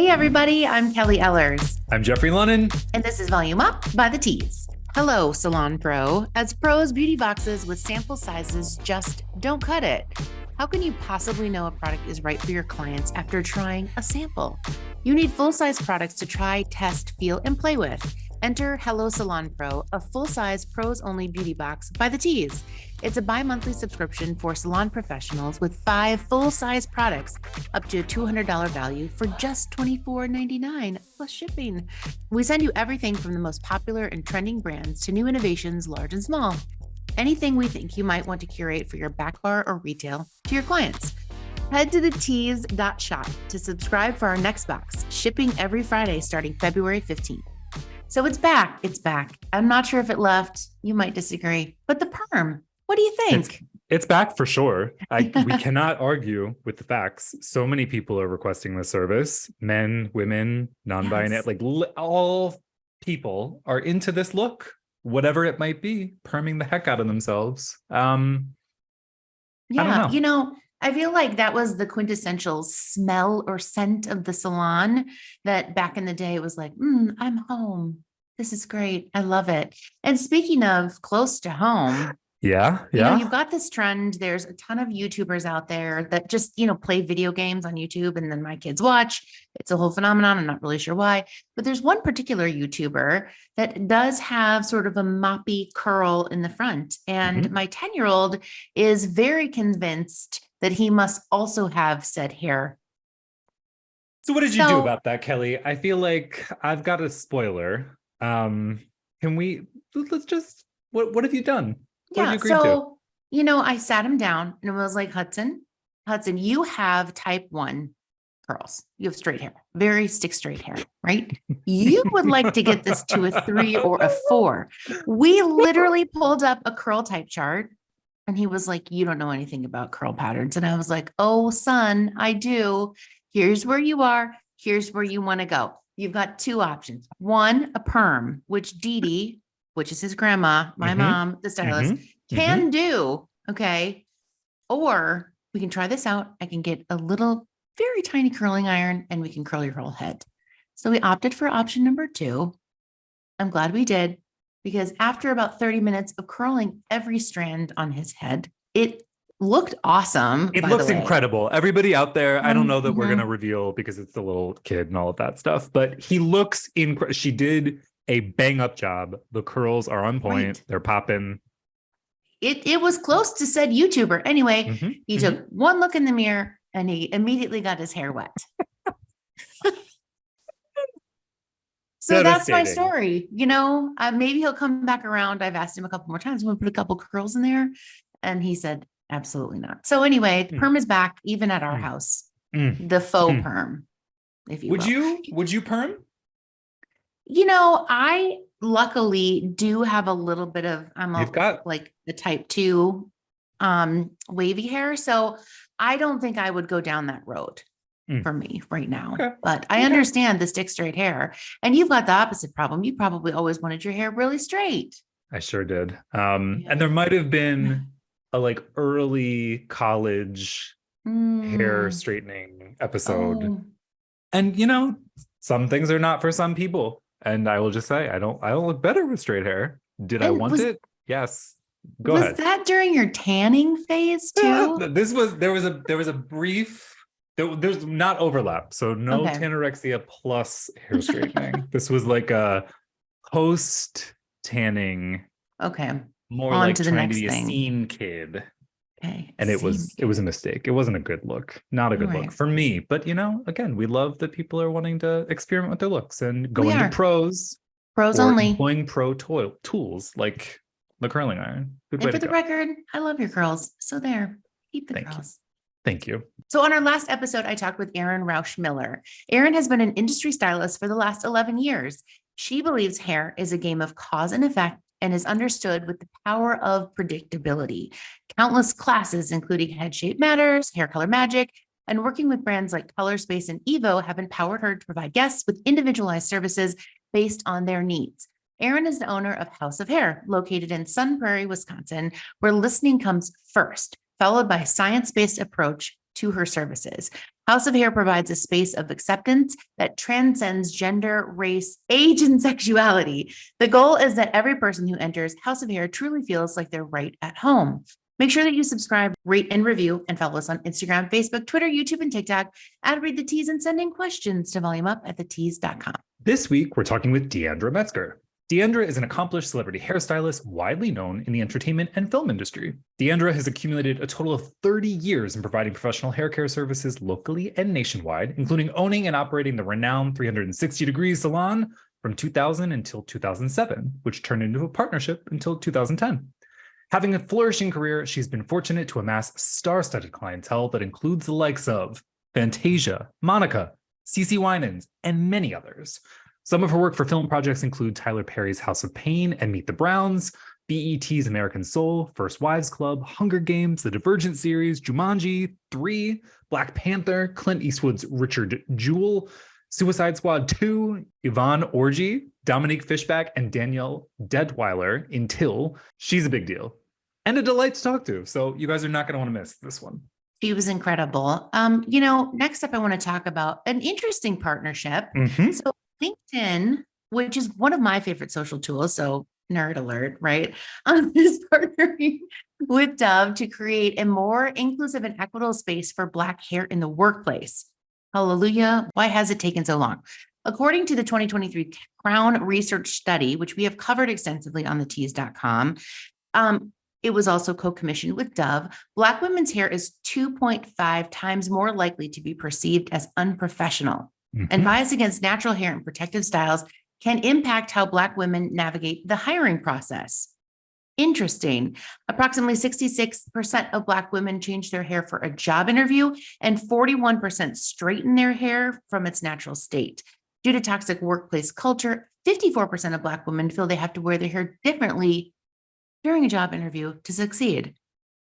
Hey everybody, I'm Kelly Ellers. I'm Jeffrey Lunnan. And this is Volume Up by the Tees. Hello, Salon Pro. As pros, beauty boxes with sample sizes just don't cut it. How can you possibly know a product is right for your clients after trying a sample? You need full-size products to try, test, feel, and play with. Enter Hello Salon Pro, a full-size pros-only beauty box by the Tees. It's a bi-monthly subscription for salon professionals with 5 full-size products, up to a $200 value for just $24.99 plus shipping. We send you everything from the most popular and trending brands to new innovations, large and small. Anything we think you might want to curate for your back bar or retail to your clients. Head to thetees.shop to subscribe for our next box, shipping every Friday starting February 15th. So it's back. It's back. I'm not sure if it left. You might disagree, but the perm, what do you think? It's back for sure. We cannot argue with the facts. So many people are requesting this service. Men, women, non-binary, Yes. all people are into this look, whatever it might be, perming the heck out of themselves. I don't know. I feel like that was the quintessential smell or scent of the salon that back in the day was like, I'm home. This is great. I love it. And speaking of close to home, you've got this trend. There's a ton of YouTubers out there that just, play video games on YouTube and then my kids watch. It's a whole phenomenon. I'm not really sure why, but there's one particular YouTuber that does have sort of a moppy curl in the front. And my 10-year-old is very convinced that he must also have said hair. So what did you do about that, Kelly? I feel like I've got a spoiler. Let's just, what have you done? What have you agreed to? I sat him down and was like, Hudson, you have type 1 curls. You have straight hair, very stick straight hair, right? You would like to get this to a 3 or a 4. We literally pulled up a curl type chart and he was like, you don't know anything about curl patterns. And I was like, oh, son, I do. Here's where you are. Here's where you want to go. You've got 2 options. 1, a perm, which Dee Dee, which is his grandma, my mom, the stylist, can do. Okay. Or we can try this out. I can get a little, very tiny curling iron and we can curl your whole head. So we opted for option number 2. I'm glad we did, because after about 30 minutes of curling every strand on his head, it looked awesome. It looks incredible. Everybody out there, I don't know that we're going to reveal because it's the little kid and all of that stuff, but he looks incredible. She did a bang up job. The curls are on point. Right. They're popping. It was close to said YouTuber. Anyway, he took one look in the mirror and he immediately got his hair wet. So that's my story. Maybe he'll come back around. I've asked him a couple more times. We'll put a couple curls in there. And he said, absolutely not. So anyway, the perm is back, even at our house. The faux perm, if you will. Would you perm? I luckily do have a little bit of, like the type 2 wavy hair. So I don't think I would go down that road for me right now. Okay. But I understand the stick straight hair. And you've got the opposite problem. You probably always wanted your hair really straight. I sure did. And there might have been a early college hair straightening episode. Oh. And some things are not for some people. And I will just say, I don't look better with straight hair. Did I want it? Yes. Go ahead. Was that during your tanning phase too? There was a brief, there's not overlap. So no tanorexia plus hair straightening. This was like a post tanning. Okay. More on like to trying to be a scene kid. Okay. And it was a mistake. It wasn't a good look. Not a good look for me. But again, we love that people are wanting to experiment with their looks and go into pros. Pros only. Employing pro tools like the curling iron. Good way to go. And for the record, I love your curls. So there. Keep the curls. Thank you. So on our last episode, I talked with Erin Rausch Miller. Erin has been an industry stylist for the last 11 years. She believes hair is a game of cause and effect and is understood with the power of predictability. Countless classes, including Head Shape Matters, Hair Color Magic, and working with brands like Color Space and Evo have empowered her to provide guests with individualized services based on their needs. Erin is the owner of House of Hair, located in Sun Prairie, Wisconsin, where listening comes first, followed by a science-based approach to her services. House of Hair provides a space of acceptance that transcends gender, race, age, and sexuality. The goal is that every person who enters House of Hair truly feels like they're right at home. Make sure that you subscribe, rate, and review, and follow us on Instagram, Facebook, Twitter, YouTube, and TikTok. Read the Tease and send in questions to volumeup@thetease.com. This week, we're talking with Deaundra Metzger. Deaundra is an accomplished celebrity hairstylist widely known in the entertainment and film industry. Deaundra has accumulated a total of 30 years in providing professional hair care services locally and nationwide, including owning and operating the renowned 360 Degrees Salon from 2000 until 2007, which turned into a partnership until 2010. Having a flourishing career, she's been fortunate to amass star-studded clientele that includes the likes of Fantasia, Monica, CeCe Winans, and many others. Some of her work for film projects include Tyler Perry's House of Payne and Meet the Browns, BET's American Soul, First Wives Club, Hunger Games, the Divergent Series, Jumanji, 3, Black Panther, Clint Eastwood's Richard Jewell, Suicide Squad 2, Yvonne Orji, Dominique Fishback, and Danielle Deadwyler in Till. She's a big deal and a delight to talk to. So you guys are not going to want to miss this one. She was incredible. Next up, I want to talk about an interesting partnership. So LinkedIn, which is one of my favorite social tools, so nerd alert, right? Is partnering with Dove to create a more inclusive and equitable space for Black hair in the workplace. Hallelujah. Why has it taken so long? According to the 2023 Crown Research Study, which we have covered extensively on thetease.com, it was also co-commissioned with Dove. Black women's hair is 2.5 times more likely to be perceived as unprofessional. And bias against natural hair and protective styles can impact how Black women navigate the hiring process. Interesting. Approximately 66% of Black women change their hair for a job interview, and 41% straighten their hair from its natural state. Due to toxic workplace culture, 54% of Black women feel they have to wear their hair differently during a job interview to succeed.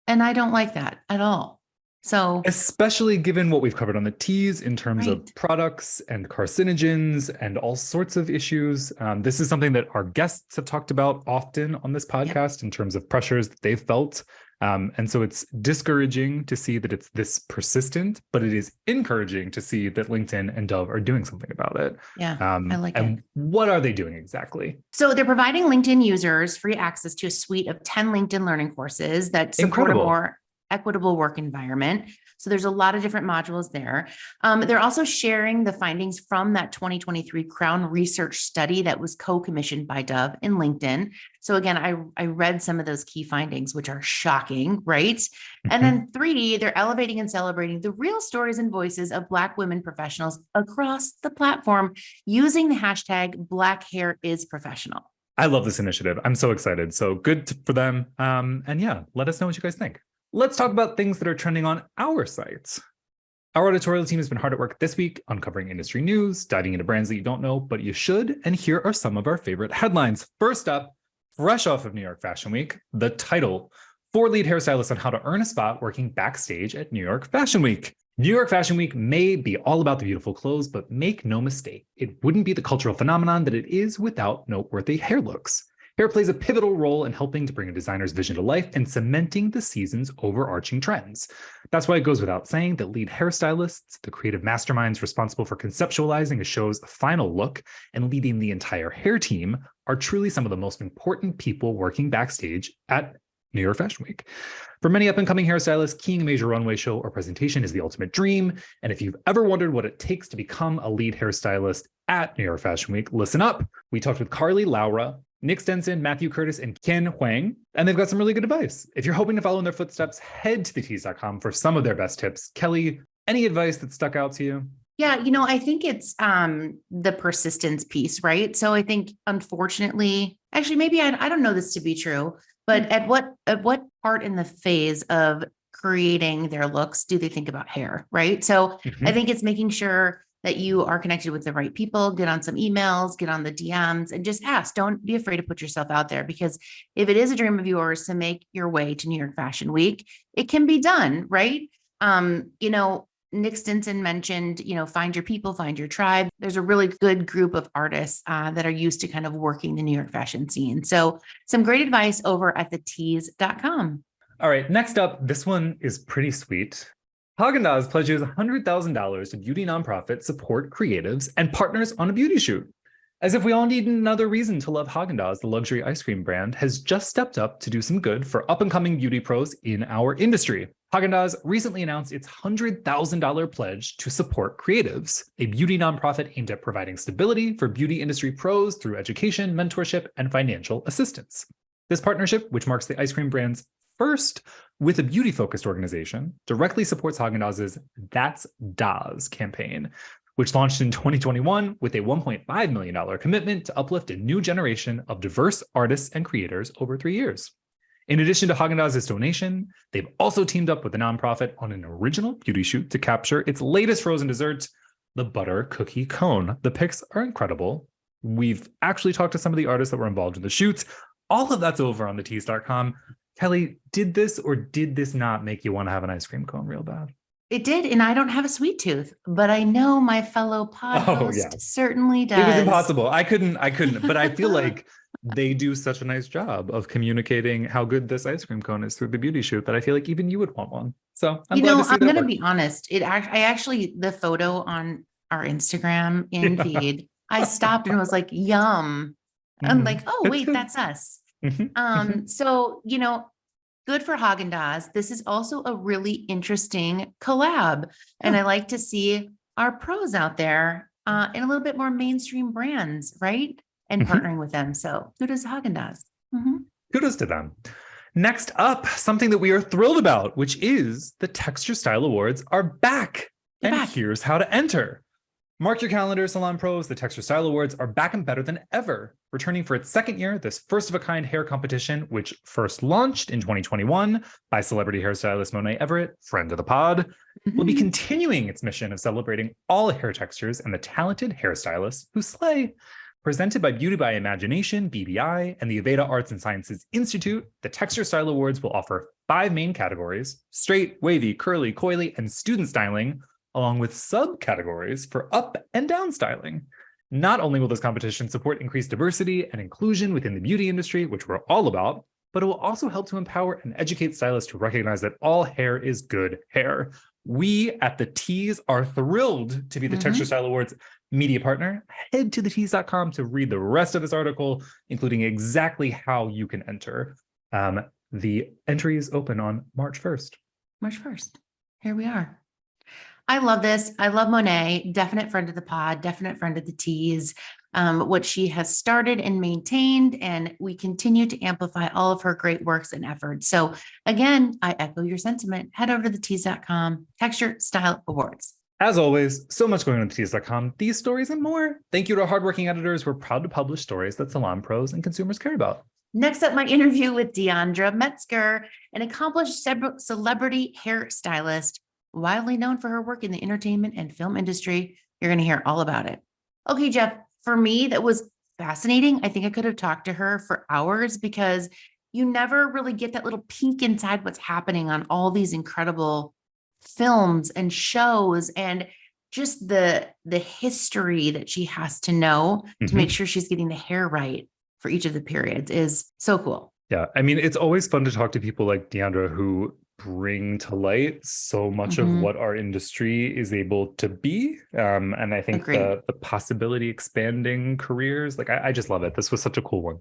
And I don't like that at all. So, especially given what we've covered on the tease in terms of products and carcinogens and all sorts of issues. This is something that our guests have talked about often on this podcast in terms of pressures that they've felt. And so it's discouraging to see that it's this persistent, but it is encouraging to see that LinkedIn and Dove are doing something about it. Yeah, I like and it. What are they doing exactly? So they're providing LinkedIn users free access to a suite of 10 LinkedIn learning courses that support a more equitable work environment. So there's a lot of different modules there. They're also sharing the findings from that 2023 Crown Research Study that was co-commissioned by Dove and LinkedIn. So again, I read some of those key findings, which are shocking, right? And then 3, they're elevating and celebrating the real stories and voices of Black women professionals across the platform using the hashtag Black Hair is Professional. I love this initiative. I'm so excited. So good for them. And yeah, let us know what you guys think. Let's talk about things that are trending on our sites. Our editorial team has been hard at work this week, uncovering industry news, diving into brands that you don't know, but you should. And here are some of our favorite headlines. First up, fresh off of New York Fashion Week, the title, 4 lead hairstylists on how to earn a spot working backstage at New York Fashion Week. New York Fashion Week may be all about the beautiful clothes, but make no mistake, it wouldn't be the cultural phenomenon that it is without noteworthy hair looks. Hair plays a pivotal role in helping to bring a designer's vision to life and cementing the season's overarching trends. That's why it goes without saying that lead hairstylists, the creative masterminds responsible for conceptualizing a show's final look and leading the entire hair team, are truly some of the most important people working backstage at New York Fashion Week. For many up-and-coming hairstylists, keying a major runway show or presentation is the ultimate dream. And if you've ever wondered what it takes to become a lead hairstylist at New York Fashion Week, listen up. We talked with Carly Laura, Nick Stenson, Matthew Curtis, and Ken Huang, and they've got some really good advice. If you're hoping to follow in their footsteps, head to thetease.com for some of their best tips. Kelly, any advice that stuck out to you? Yeah, I think it's the persistence piece, right? So I think, unfortunately, actually, maybe I don't know this to be true, but at what part in the phase of creating their looks do they think about hair, right? So I think it's making sure that you are connected with the right people, get on some emails, get on the DMs, and just ask. Don't be afraid to put yourself out there, because if it is a dream of yours to make your way to New York Fashion Week, it can be done, right? Nick Stinson mentioned, find your people, find your tribe. There's a really good group of artists that are used to kind of working the New York fashion scene. So some great advice over at thetease.com. All right, next up, this one is pretty sweet. Haagen-Dazs pledges $100,000 to beauty nonprofit support creatives and partners on a beauty shoot. As if we all need another reason to love Haagen-Dazs, the luxury ice cream brand has just stepped up to do some good for up-and-coming beauty pros in our industry. Haagen-Dazs recently announced its $100,000 pledge to support creatives, a beauty nonprofit aimed at providing stability for beauty industry pros through education, mentorship, and financial assistance. This partnership, which marks the ice cream brand's first with a beauty-focused organization, directly supports Haagen-Dazs's That's Daz campaign, which launched in 2021 with a $1.5 million commitment to uplift a new generation of diverse artists and creators over 3 years. In addition to Haagen-Dazs's donation, they've also teamed up with the nonprofit on an original beauty shoot to capture its latest frozen dessert, the butter cookie cone. The pics are incredible. We've actually talked to some of the artists that were involved in the shoots. All of that's over on thetease.com. Kelly, did this or did this not make you want to have an ice cream cone real bad? It did, and I don't have a sweet tooth, but I know my fellow pod host certainly does. It was impossible. I couldn't, but I feel like they do such a nice job of communicating how good this ice cream cone is through the beauty shoot that I feel like even you would want one. So I'm going to be honest. The photo on our Instagram feed, I stopped and was like, yum. I'm like, oh, wait, that's us. So, good for Haagen-Dazs. This is also a really interesting collab. And I like to see our pros out there in a little bit more mainstream brands, right? And partnering with them. So kudos to Haagen-Dazs. Kudos to them. Next up, something that we are thrilled about, which is the Texture Style Awards are back. Here's how to enter. Mark your calendar, Salon Pros. The Texture Style Awards are back and better than ever. Returning for its second year, this first-of-a-kind hair competition, which first launched in 2021 by celebrity hairstylist Monet Everett, friend of the pod, will be continuing its mission of celebrating all hair textures and the talented hairstylists who slay. Presented by Beauty by Imagination, BBI, and the Aveda Arts and Sciences Institute, the Texture Style Awards will offer 5 main categories: straight, wavy, curly, coily, and student styling, along with subcategories for up and down styling. Not only will this competition support increased diversity and inclusion within the beauty industry, which we're all about, but it will also help to empower and educate stylists to recognize that all hair is good hair. We at The Tease are thrilled to be the Texture Style Awards media partner. Head to thetease.com to read the rest of this article, including exactly how you can enter. The entry is open on March 1st. March 1st. Here we are. I love this. I love Monet, definite friend of the pod, definite friend of the Tease. What she has started and maintained, and we continue to amplify all of her great works and efforts. So again, I echo your sentiment. Head over to thetease.com, Texture Style Awards. As always, so much going on at thetease.com, these stories and more. Thank you to our hardworking editors. We're proud to publish stories that salon pros and consumers care about. Next up, my interview with Deaundra Metzger, an accomplished celebrity hairstylist, widely known for her work in the entertainment and film industry. You're going to hear all about it. Okay, Jeff, for me, that was fascinating. I think I could have talked to her for hours because you never really get that little peek inside what's happening on all these incredible films and shows, and just the history that she has to know to make sure she's getting the hair right for each of the periods is so cool. Yeah. I mean, it's always fun to talk to people like Deaundra who bring to light so much of what our industry is able to be. And I think the possibility expanding careers, like I just love it. This was such a cool one.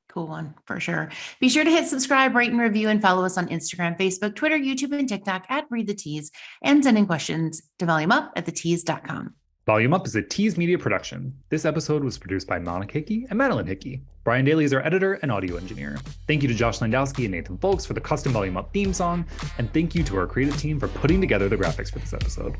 Cool one for sure. Be sure to hit subscribe, rate, and review, and follow us on Instagram, Facebook, Twitter, YouTube, and TikTok at Read the Tease, and send in questions to volumeup@thetease.com. Volume Up is a Tease Media production. This episode was produced by Monica Hickey and Madeline Hickey. Brian Daly is our editor and audio engineer. Thank you to Josh Landowski and Nathan Folks for the custom Volume Up theme song, and thank you to our creative team for putting together the graphics for this episode.